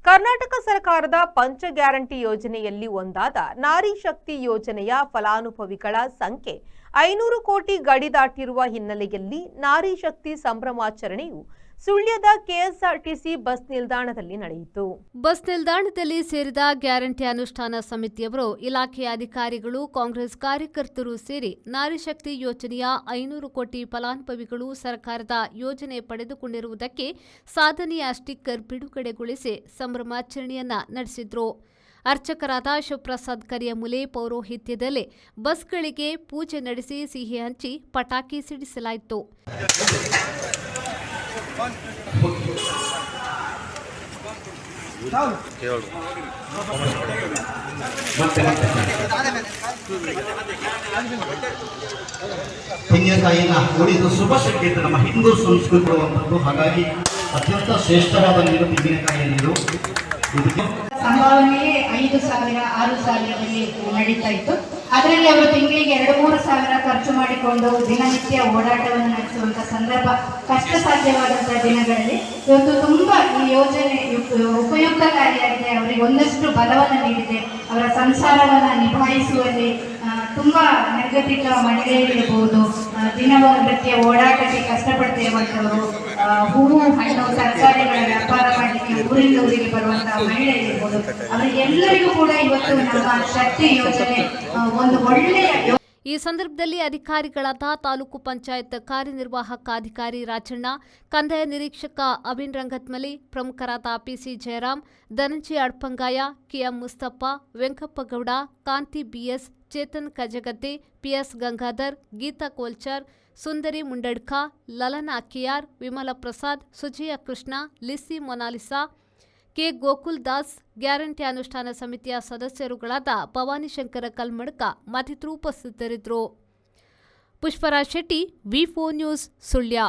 ಕರ್ನಾಟಕ ಸರ್ಕಾರದ ಪಂಚ ಗ್ಯಾರಂಟಿ ಯೋಜನೆಯಲ್ಲಿ ಒಂದಾದ ನಾರಿ ಶಕ್ತಿ ಯೋಜನೆಯ ಫಲಾನುಭವಿಗಳ ಸಂಖ್ಯೆ 500 ಕೋಟಿ ಗಡಿ ದಾಟಿರುವ ಹಿನ್ನೆಲೆಯಲ್ಲಿ ನಾರಿ ಶಕ್ತಿ ಸಂಭ್ರಮಾಚರಣೆಯು ಸುಳ್ಯದ ಕೆಎಸ್ಆರ್ಟಿಸಿ ಬಸ್ ನಿಲ್ದಾಣದಲ್ಲಿ ನಡೆಯಿತು. ಬಸ್ ನಿಲ್ದಾಣದಲ್ಲಿ ಸೇರಿದ ಗ್ಯಾರಂಟಿ ಅನುಷ್ಠಾನ ಸಮಿತಿಯವರು, ಇಲಾಖೆಯ ಅಧಿಕಾರಿಗಳು, ಕಾಂಗ್ರೆಸ್ ಕಾರ್ಯಕರ್ತರು ಸೇರಿ ನಾರಿ ಶಕ್ತಿ ಯೋಜನೆಯ 500 ಕೋಟಿ ಫಲಾನುಭವಿಗಳು ಸರ್ಕಾರದ ಯೋಜನೆ ಪಡೆದುಕೊಂಡಿರುವುದಕ್ಕೆ ಸಾಧನೆಯ ಸ್ಟಿಕ್ಕರ್ ಬಿಡುಗಡೆಗೊಳಿಸಿ ಸಂಭ್ರಮಾಚರಣೆಯನ್ನ ನಡೆಸಿದ್ರು. ಅರ್ಚಕರಾದ ಶಿವಪ್ರಸಾದ್ ಕರಿಯಮುಲೆ ಪೌರೋಹಿತ್ಯದಲ್ಲೇ ಬಸ್ಗಳಿಗೆ ಪೂಜೆ ನಡೆಸಿ ಸಿಹಿ ಹಂಚಿ ಪಟಾಕಿ ಸಿಡಿಸಲಾಯಿತು. ತೆಂಗಿನಕಾಯಿನ ಉಳಿದು ಶುಭ ಸಂಕೇತ ನಮ್ಮ ಹಿಂದೂ ಸಂಸ್ಕೃತಿ ಇರುವಂಥದ್ದು. ಹಾಗಾಗಿ ಅತ್ಯಂತ ಶ್ರೇಷ್ಠವಾದ ನೀರು ತೆಂಗಿನಕಾಯಿಯ ನೀರು. ಸಂಭಾವನೆಯೇ 5,000, 6,000ರಲ್ಲಿ ನಡೀತಾ ಇತ್ತು. ಅದರಲ್ಲಿ ಅವರು ತಿಂಗಳಿಗೆ 2-3 ಖರ್ಚು ಮಾಡಿಕೊಂಡು ದಿನನಿತ್ಯ ಓಡಾಟವನ್ನು ನಡೆಸುವಂತ ಸಂದರ್ಭ ಕಷ್ಟ ಸಾಧ್ಯವಾದಂತಹ ದಿನಗಳಲ್ಲಿ ಇವತ್ತು ತುಂಬಾ ಈ ಯೋಜನೆ ಉಪಯುಕ್ತಕಾರಿಯಾಗಿದೆ. ಅವರಿಗೆ ಒಂದಷ್ಟು ಬಲವನ್ನು ನೀಡಿದೆ. ಅವರ ಸಂಸಾರವನ್ನ ನಿಭಾಯಿಸುವಲ್ಲಿ ತುಂಬಾ ನಿರ್ಗತಿಕ ಮಹಿಳೆಯರಿರಬಹುದು, ದಿನನಿತ್ಯ ಓಡಾಟಕ್ಕೆ ಕಷ್ಟಪಡ್ತಿರುವಂತವರು, ಹೂವು ಹಣ್ಣು ತರಕಾರಿಗಳ ವ್ಯಾಪಾರ ಮಾಡಲಿಕ್ಕೆ ಊರಿಂದ ಊರಿಗೆ ಬರುವಂತಹ ಮಹಿಳೆಯರಿರ್ಬೋದು, ಅವರಿಗೆಲ್ಲರಿಗೂ ಕೂಡ ಇವತ್ತು ನಮ್ಮ ಶಕ್ತಿ ಯೋಜನೆ ಒಂದು ಒಳ್ಳೆಯ. ಈ ಸಂದರ್ಭದಲ್ಲಿ ಅಧಿಕಾರಿಗಳಾದ ತಾಲೂಕು ಪಂಚಾಯತ್ ಕಾರ್ಯನಿರ್ವಾಹಕ ಅಧಿಕಾರಿ ರಾಜಣ್ಣ, ಕಂದಾಯ ನಿರೀಕ್ಷಕ ಅಭಿನ್ ರಂಗತ್ಮಲಿ, ಪ್ರಮುಖರಾದ PC Jayaram, Dhananjaya Adpangaya, KM Mustafa, Venkappagowda, Kanthi BS, Chethan Kajagadde, PS Gangadhar, Geetha Kolchar, Sundari Mundadka, Lalana Akkiyar, Vimala Prasad, Sujaya Krishna, Lissy Monalisa, K Gokul Das, guarantee ಅನುಷ್ಠಾನ ಸಮಿತಿಯ ಸದಸ್ಯರುಗಳಾದ ಭವಾನಿಶಂಕರ ಕಲ್ಮಡ್ಕ ಮತ್ತಿತರರು ಉಪಸ್ಥಿತರಿದ್ದರು. ಪುಷ್ಪರಾಜ್ ಶೆಟ್ಟಿ, ವಿ4 ನ್ಯೂಸ್, ಸುಳ್ಯ.